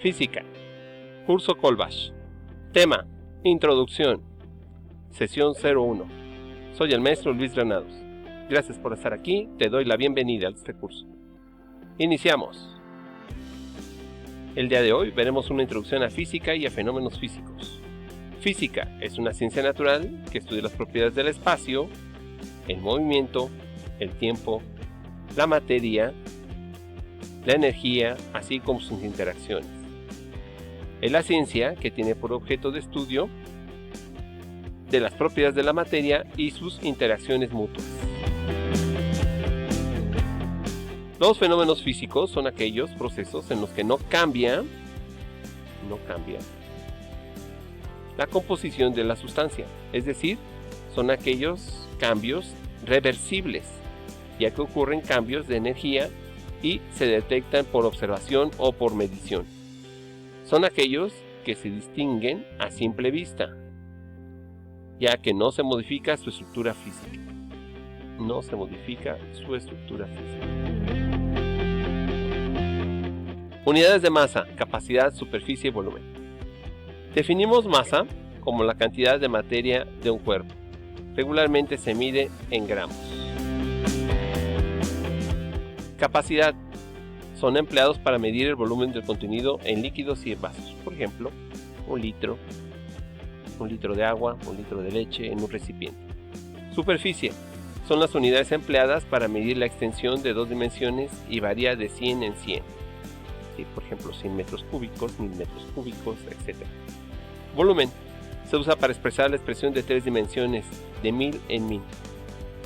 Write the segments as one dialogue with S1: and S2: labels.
S1: Física. Curso Colbach. Tema: Introducción. Sesión 01. Soy el maestro Luis Granados. Gracias por estar aquí, te doy la bienvenida a este curso. Iniciamos. El día de hoy veremos una introducción a física y a fenómenos físicos. Física es una ciencia natural que estudia las propiedades del espacio, el movimiento, el tiempo, la materia, la energía, así como sus interacciones. Es la ciencia que tiene por objeto de estudio de las propiedades de la materia y sus interacciones mutuas. Los fenómenos físicos son aquellos procesos en los que no cambia la composición de la sustancia, es decir, son aquellos cambios reversibles, ya que ocurren cambios de energía y se detectan por observación o por medición. Son aquellos que se distinguen a simple vista, ya que no se modifica su estructura física. Unidades de masa, capacidad, superficie y volumen. Definimos masa como la cantidad de materia de un cuerpo. Regularmente se mide en gramos. Capacidad. Son empleados para medir el volumen del contenido en líquidos y envases. Por ejemplo, un litro de agua, un litro de leche en un recipiente. Superficie. Son las unidades empleadas para medir la extensión de dos dimensiones y varía de 100 en 100. ¿Sí? Por ejemplo, 100 metros cúbicos, 1000 metros cúbicos, etc. Volumen. Se usa para expresar la expresión de tres dimensiones, de 1000 en 1000.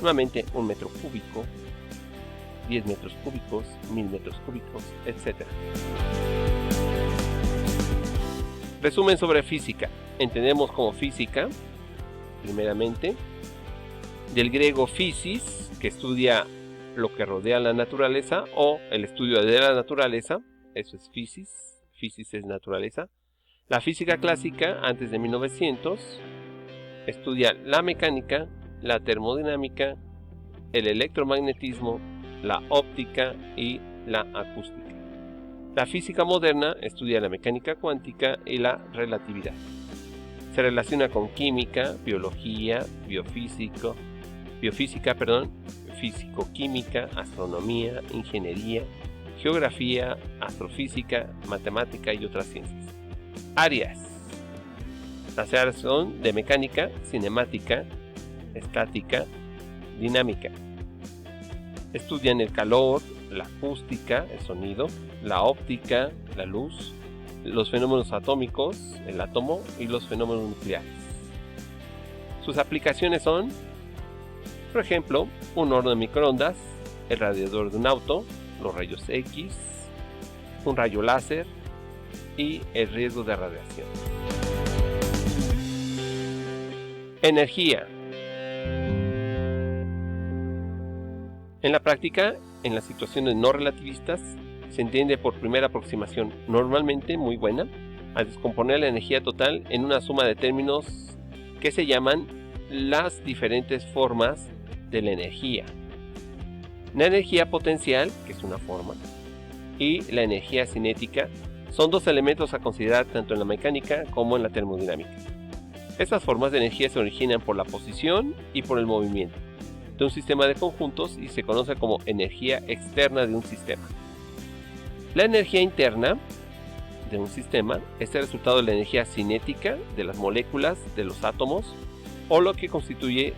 S1: Nuevamente, 1 metro cúbico, 10 metros cúbicos, 1000 metros cúbicos, etc. Resumen sobre física. Entendemos como física, primeramente, del griego physis, que estudia lo que rodea la naturaleza, o el estudio de la naturaleza, eso es physis, physis es naturaleza. La física clásica, antes de 1900, estudia la mecánica, la termodinámica, el electromagnetismo, la óptica y la acústica. La física moderna estudia la mecánica cuántica y la relatividad. Se relaciona con química, biología, físico-química, astronomía, ingeniería, geografía, astrofísica, matemática y otras ciencias. Áreas. Las áreas son de mecánica, cinemática, estática, dinámica. Estudian el calor, la acústica, el sonido, la óptica, la luz, los fenómenos atómicos, el átomo y los fenómenos nucleares. Sus aplicaciones son, por ejemplo, un horno de microondas, el radiador de un auto, los rayos X, un rayo láser y el riesgo de radiación. Energía. En la práctica, en las situaciones no relativistas, se entiende por primera aproximación, normalmente muy buena, a descomponer la energía total en una suma de términos que se llaman las diferentes formas de la energía. La energía potencial, que es una forma, y la energía cinética son dos elementos a considerar tanto en la mecánica como en la termodinámica. Estas formas de energía se originan por la posición y por el movimiento de un sistema de conjuntos y se conoce como energía externa de un sistema. La energía interna de un sistema es el resultado de la energía cinética de las moléculas, de los átomos, o lo que lo constituye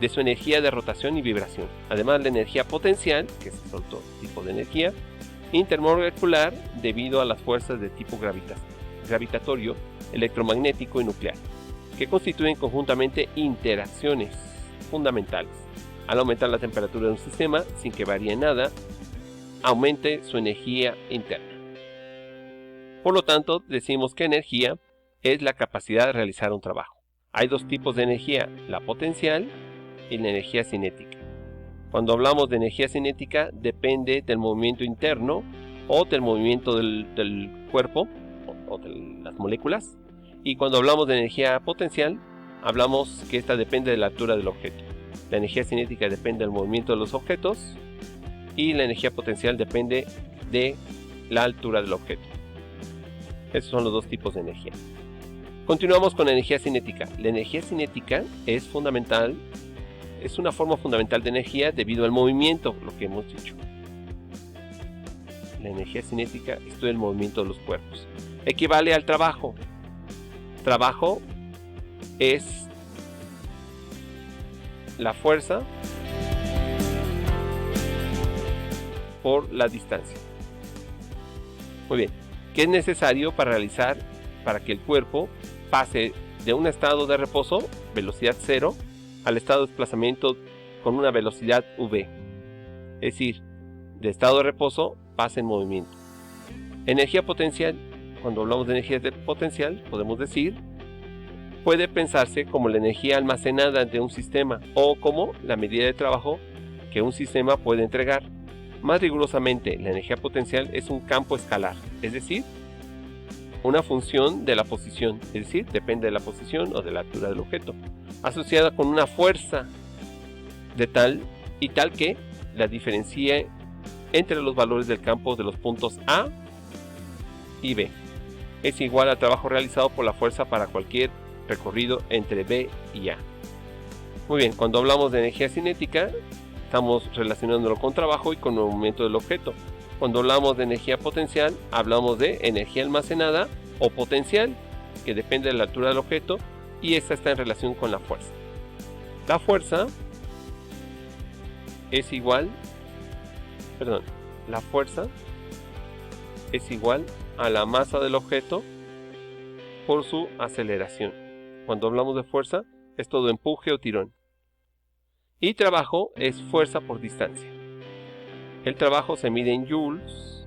S1: de su energía de rotación y vibración. Además, la energía potencial, que es otro tipo de energía, intermolecular debido a las fuerzas de tipo gravitatorio, electromagnético y nuclear, que constituyen conjuntamente interacciones fundamentales. Al aumentar la temperatura de un sistema, sin que varíe nada, aumente su energía interna. Por lo tanto, decimos que energía es la capacidad de realizar un trabajo. Hay dos tipos de energía, la potencial y la energía cinética. Cuando hablamos de energía cinética, depende del movimiento interno o del movimiento del cuerpo o de las moléculas. Y cuando hablamos de energía potencial, hablamos que esta depende de la altura del objeto. La energía cinética depende del movimiento de los objetos y la energía potencial depende de la altura del objeto. Esos son los dos tipos de energía. Continuamos con la energía cinética. La energía cinética es fundamental, es una forma fundamental de energía debido al movimiento, lo que hemos dicho. La energía cinética estudia el movimiento de los cuerpos. Equivale al trabajo. Trabajo es la fuerza por la distancia. Muy bien. ¿Qué es necesario para que el cuerpo pase de un estado de reposo, velocidad 0, al estado de desplazamiento con una velocidad v? Es decir, de estado de reposo pasa en movimiento. Energía potencial. Cuando hablamos de energía potencial, podemos decir, puede pensarse como la energía almacenada de un sistema o como la medida de trabajo que un sistema puede entregar. Más rigurosamente, la energía potencial es un campo escalar, es decir, una función de la posición, es decir, depende de la posición o de la altura del objeto, asociada con una fuerza de tal que la diferencie entre los valores del campo de los puntos A y B. Es igual al trabajo realizado por la fuerza para cualquier recorrido entre B y A. Muy bien, cuando hablamos de energía cinética, estamos relacionándolo con trabajo y con el movimiento del objeto. Cuando hablamos de energía potencial, hablamos de energía almacenada o potencial, que depende de la altura del objeto, y esta está en relación con la fuerza. La fuerza es igual a la masa del objeto por su aceleración. Cuando hablamos de fuerza, es todo empuje o tirón. Y trabajo es fuerza por distancia. El trabajo se mide en joules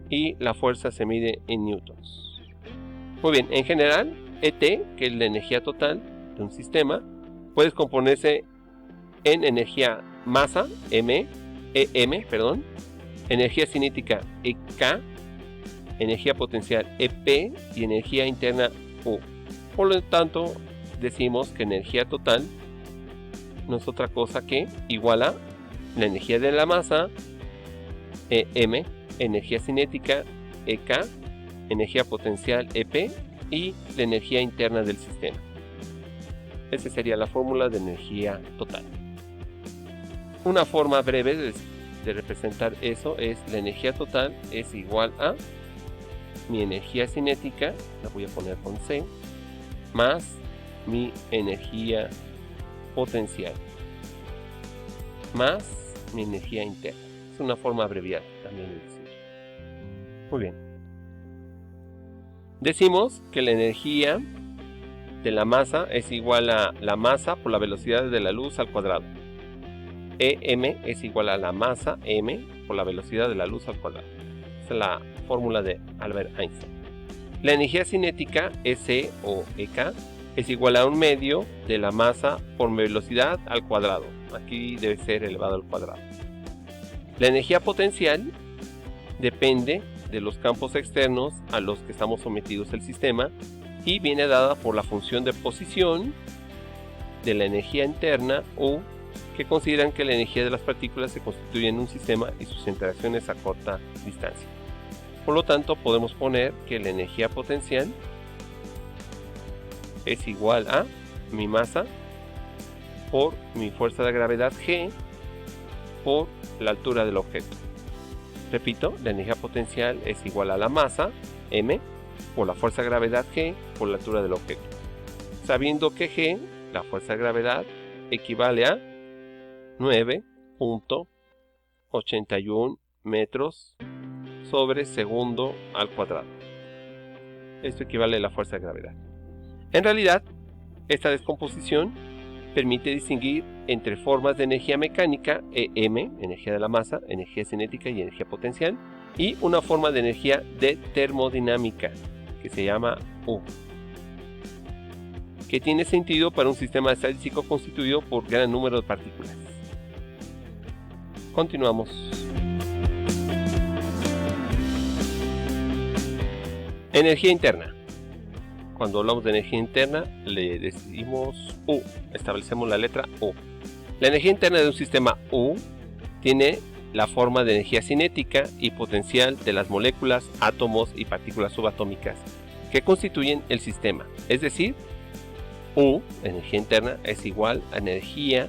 S1: y la fuerza se mide en newtons. Muy bien, en general, ET, que es la energía total de un sistema, puede componerse en energía masa, energía cinética, EK, energía potencial, EP, y energía interna, U. Por lo tanto, decimos que energía total no es otra cosa que igual a la energía de la masa, EM, energía cinética, EK, energía potencial, EP, y la energía interna del sistema. Esa sería la fórmula de energía total. Una forma breve de representar eso es: la energía total es igual a mi energía cinética, la voy a poner con C, más mi energía potencial, más mi energía interna. Es una forma abreviada también de decir. Muy bien. Decimos que la energía de la masa es igual a la masa por la velocidad de la luz al cuadrado. EM es igual a la masa M por la velocidad de la luz al cuadrado. Esa es la fórmula de Albert Einstein. La energía cinética, SC o EK, es igual a un medio de la masa por velocidad al cuadrado. Aquí debe ser elevado al cuadrado. La energía potencial depende de los campos externos a los que estamos sometidos el sistema y viene dada por la función de posición de la energía interna, U, que consideran que la energía de las partículas se constituye en un sistema y sus interacciones a corta distancia. Por lo tanto, podemos poner que la energía potencial es igual a mi masa por mi fuerza de gravedad G por la altura del objeto. Repito, la energía potencial es igual a la masa M por la fuerza de gravedad G por la altura del objeto. Sabiendo que G, la fuerza de gravedad, equivale a 9.81 metros sobre segundo al cuadrado. Esto equivale a la fuerza de gravedad. En realidad, esta descomposición permite distinguir entre formas de energía mecánica, EM, energía de la masa, energía cinética y energía potencial, y una forma de energía de termodinámica, que se llama U, que tiene sentido para un sistema estadístico constituido por gran número de partículas. Continuamos. Energía interna. Cuando hablamos de energía interna, le decimos U, establecemos la letra U. La energía interna de un sistema U tiene la forma de energía cinética y potencial de las moléculas, átomos y partículas subatómicas que constituyen el sistema. Es decir, U, energía interna, es igual a energía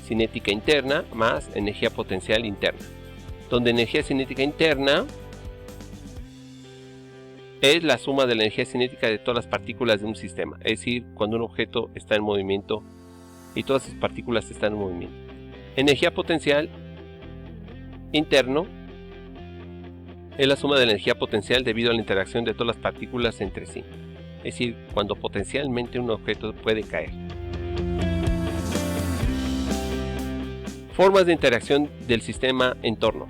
S1: cinética interna más energía potencial interna, donde energía cinética interna es la suma de la energía cinética de todas las partículas de un sistema, es decir, cuando un objeto está en movimiento y todas sus partículas están en movimiento. Energía potencial interno es la suma de la energía potencial debido a la interacción de todas las partículas entre sí, es decir, cuando potencialmente un objeto puede caer. Formas de interacción del sistema entorno.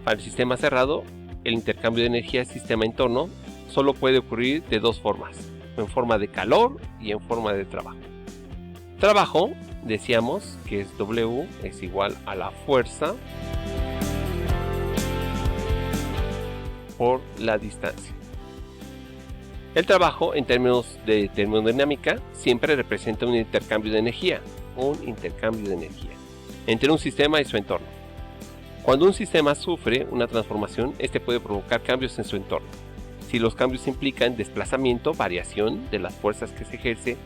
S1: Para el sistema cerrado, el intercambio de energía sistema-entorno solo puede ocurrir de dos formas, en forma de calor y en forma de trabajo. Trabajo, decíamos que es W, es igual a la fuerza por la distancia. El trabajo, en términos de termodinámica, siempre representa un intercambio de energía, entre un sistema y su entorno. Cuando un sistema sufre una transformación, este puede provocar cambios en su entorno. Si los cambios implican desplazamiento, variación de las fuerzas que se ejerce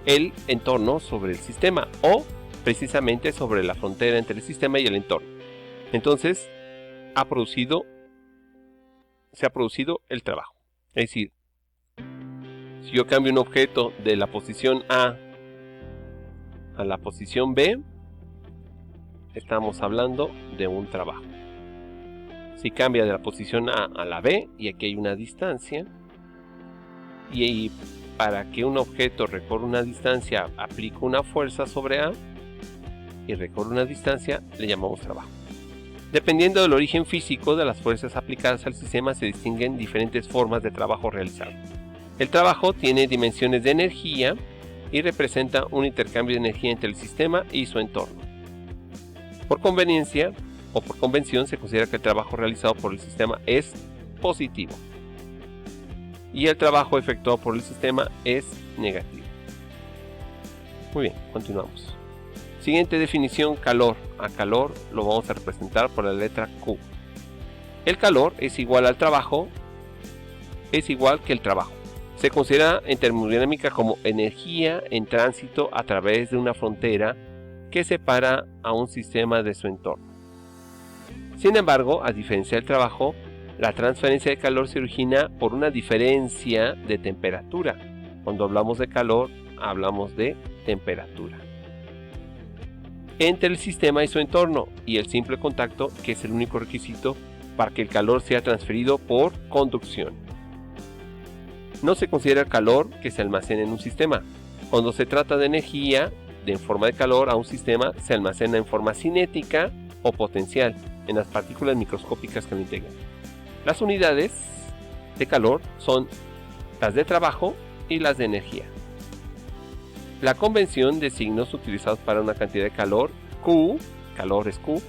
S1: el entorno sobre el sistema o precisamente sobre la frontera entre el sistema y el entorno, entonces se ha producido el trabajo. Es decir, si yo cambio un objeto de la posición A a la posición B, estamos hablando de un trabajo. Si cambia de la posición A a la B, y aquí hay una distancia, y para que un objeto recorra una distancia aplico una fuerza sobre A y recorre una distancia, le llamamos trabajo. Dependiendo del origen físico de las fuerzas aplicadas al sistema, se distinguen diferentes formas de trabajo realizado. El trabajo tiene dimensiones de energía y representa un intercambio de energía entre el sistema y su entorno. Por conveniencia o por convención se considera que el trabajo realizado por el sistema es positivo y el trabajo efectuado por el sistema es negativo. Muy bien, continuamos. Siguiente definición, calor. A calor lo vamos a representar por la letra Q. El calor es igual al trabajo, es igual que el trabajo. Se considera en termodinámica como energía en tránsito a través de una frontera que separa a un sistema de su entorno. Sin embargo, a diferencia del trabajo, la transferencia de calor se origina por una diferencia de temperatura. Cuando hablamos de calor, hablamos de temperatura entre el sistema y su entorno, y el simple contacto, que es el único requisito para que el calor sea transferido por conducción. No se considera calor que se almacena en un sistema. Cuando se trata de energía en forma de calor a un sistema, se almacena en forma cinética o potencial en las partículas microscópicas que lo integran. Las unidades de calor son las de trabajo y las de energía. La convención de signos utilizados para una cantidad de calor, Q, calor es Q,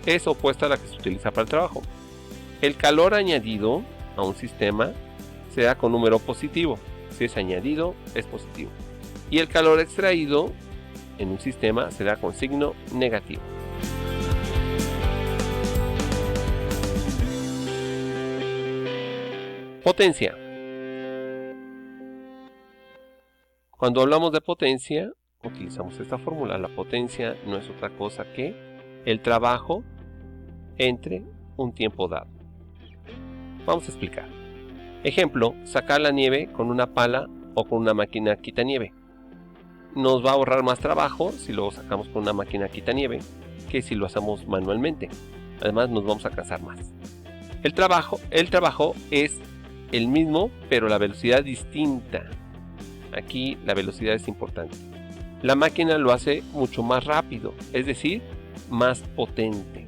S1: es opuesta a la que se utiliza para el trabajo. El calor añadido a un sistema se da con número positivo, si es añadido es positivo, y el calor extraído en un sistema se da con signo negativo. Potencia. Cuando hablamos de potencia, utilizamos esta fórmula. La potencia no es otra cosa que el trabajo entre un tiempo dado. Vamos a explicar. Ejemplo, sacar la nieve con una pala o con una máquina quitanieve. Nos va a ahorrar más trabajo si lo sacamos con una máquina quitanieve que si lo hacemos manualmente. Además, nos vamos a cansar más. El trabajo es el mismo, pero la velocidad distinta. Aquí la velocidad es importante. La máquina lo hace mucho más rápido, es decir, más potente.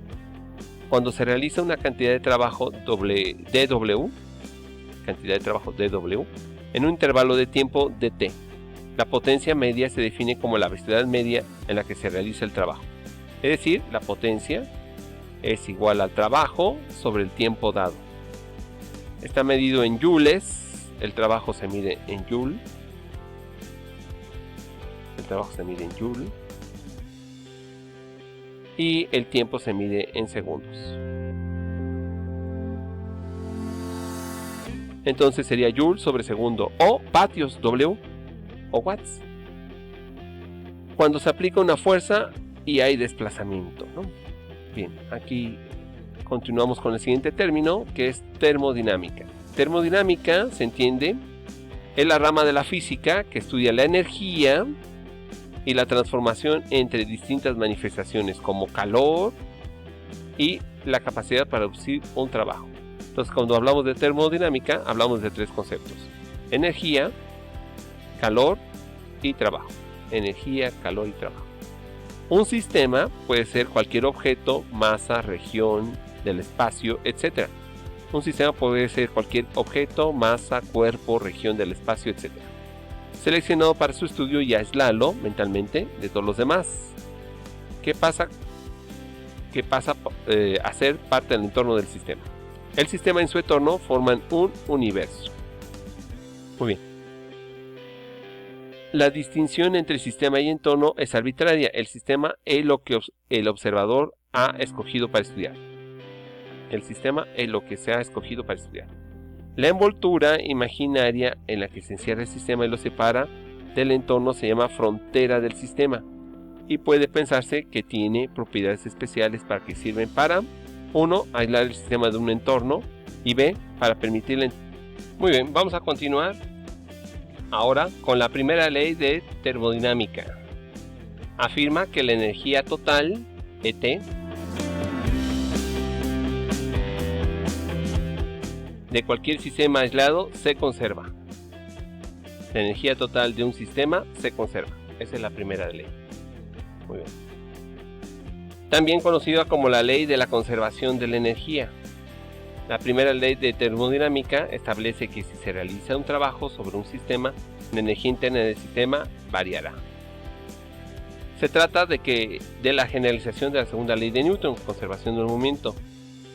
S1: Cuando se realiza una cantidad de trabajo dW, en un intervalo de tiempo dt, la potencia media se define como la velocidad media en la que se realiza el trabajo. Es decir, la potencia es igual al trabajo sobre el tiempo dado. Está medido en joules, el trabajo se mide en joule. y el tiempo se mide en segundos. Entonces sería Joule sobre segundo, o vatios W, o watts, cuando se aplica una fuerza y hay desplazamiento, ¿no? Bien, aquí continuamos con el siguiente término, que es termodinámica. Termodinámica, se entiende, es la rama de la física que estudia la energía y la transformación entre distintas manifestaciones como calor y la capacidad para producir un trabajo. Entonces, cuando hablamos de termodinámica, hablamos de tres conceptos: energía, calor y trabajo. Energía, calor y trabajo. Un sistema puede ser cualquier objeto, masa, región del espacio, etc. Un sistema puede ser cualquier objeto, masa, cuerpo, región del espacio, etc. Seleccionado para su estudio y aislado mentalmente de todos los demás. ¿Qué pasa a ser parte del entorno del sistema? El sistema y su entorno forman un universo. Muy bien. La distinción entre sistema y entorno es arbitraria. El sistema es lo que el observador ha escogido para estudiar. El sistema es lo que se ha escogido para estudiar. La envoltura imaginaria en la que se encierra el sistema y lo separa del entorno se llama frontera del sistema y puede pensarse que tiene propiedades especiales para que sirven para 1. Aislar el sistema de un entorno y B. Para permitirle. Muy bien, vamos a continuar ahora con la primera ley de termodinámica. Afirma que la energía total, ET, de cualquier sistema aislado se conserva. La energía total de un sistema se conserva. Esa es la primera ley. Muy bien. También conocida como la ley de la conservación de la energía. La primera ley de termodinámica establece que si se realiza un trabajo sobre un sistema, la energía interna del sistema variará. Se trata de la generalización de la segunda ley de Newton, conservación del movimiento.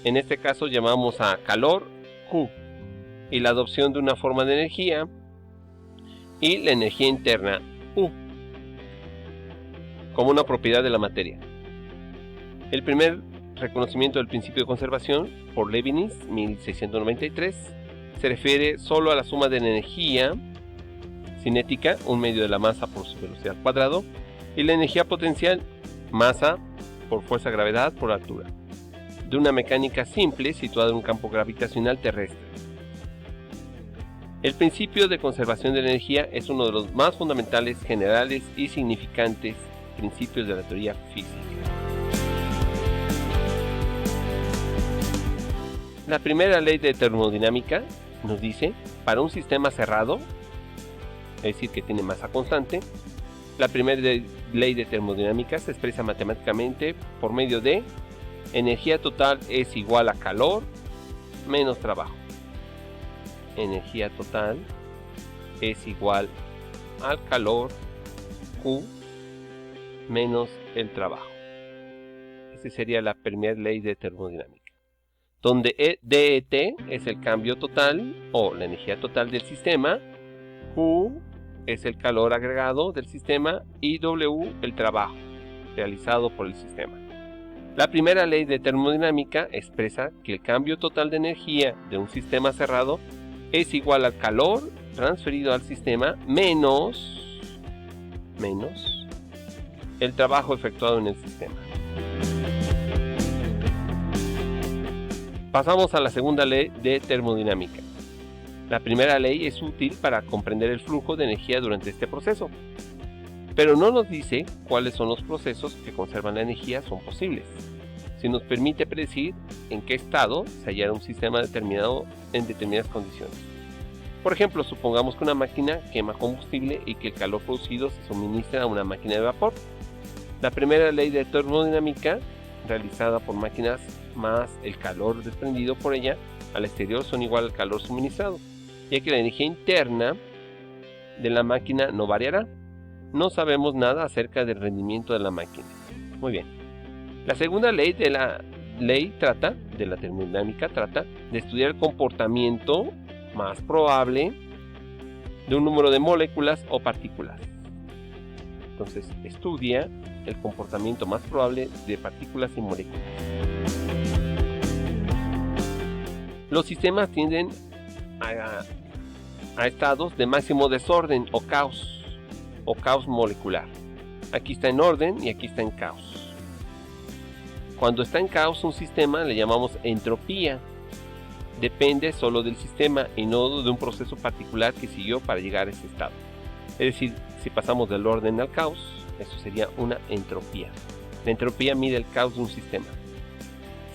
S1: En este caso llamamos a calor Q y la adopción de una forma de energía y la energía interna U como una propiedad de la materia. El primer reconocimiento del principio de conservación por Leibniz, 1693, se refiere solo a la suma de la energía cinética, un medio de la masa por su velocidad al cuadrado, y la energía potencial, masa por fuerza gravedad por altura, de una mecánica simple situada en un campo gravitacional terrestre. El principio de conservación de la energía es uno de los más fundamentales, generales y significantes principios de la teoría física. La primera ley de termodinámica nos dice, para un sistema cerrado, es decir, que tiene masa constante, la primera ley de termodinámica se expresa matemáticamente por medio de energía total es igual a calor menos trabajo. Energía total es igual al calor Q menos el trabajo. Esa sería la primera ley de termodinámica, donde DET es el cambio total o la energía total del sistema, Q es el calor agregado del sistema y W el trabajo realizado por el sistema. La primera ley de termodinámica expresa que el cambio total de energía de un sistema cerrado es igual al calor transferido al sistema menos el trabajo efectuado en el sistema. Pasamos a la segunda ley de termodinámica. La primera ley es útil para comprender el flujo de energía durante este proceso, pero no nos dice cuáles son los procesos que conservan la energía son posibles, si nos permite predecir en qué estado se hallará un sistema determinado en determinadas condiciones. Por ejemplo, supongamos que una máquina quema combustible y que el calor producido se suministra a una máquina de vapor. La primera ley de termodinámica, realizada por máquinas más el calor desprendido por ella al exterior, son igual al calor suministrado, ya que la energía interna de la máquina no variará. No sabemos nada acerca del rendimiento de la máquina. Muy bien. La segunda ley de la termodinámica trata de estudiar el comportamiento más probable de un número de moléculas o partículas. Entonces, estudia el comportamiento más probable de partículas y moléculas. Los sistemas tienden a estados de máximo desorden o caos molecular. Aquí está en orden y aquí está en caos. Cuando está en caos un sistema le llamamos entropía. Depende solo del sistema y no de un proceso particular que siguió para llegar a ese estado. Es decir, si pasamos del orden al caos, eso sería una entropía. La entropía mide el caos de un sistema.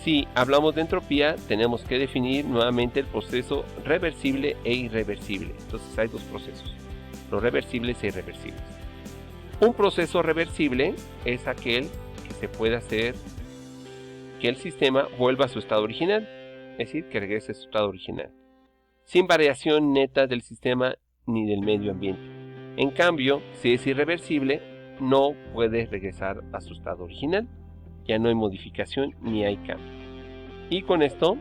S1: Si hablamos de entropía, tenemos que definir nuevamente el proceso reversible e irreversible. Entonces hay dos procesos, los reversibles e irreversibles. Un proceso reversible es aquel que se puede hacer que el sistema vuelva a su estado original, es decir, que regrese a su estado original, sin variación neta del sistema ni del medio ambiente. En cambio, si es irreversible, no puede regresar a su estado original. Ya no hay modificación ni hay cambio. Y con esto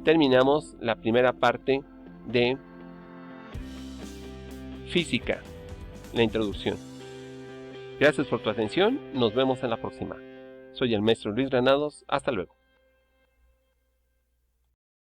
S1: terminamos la primera parte de física, la introducción. Gracias por tu atención, nos vemos en la próxima. Soy el maestro Luis Granados, hasta luego.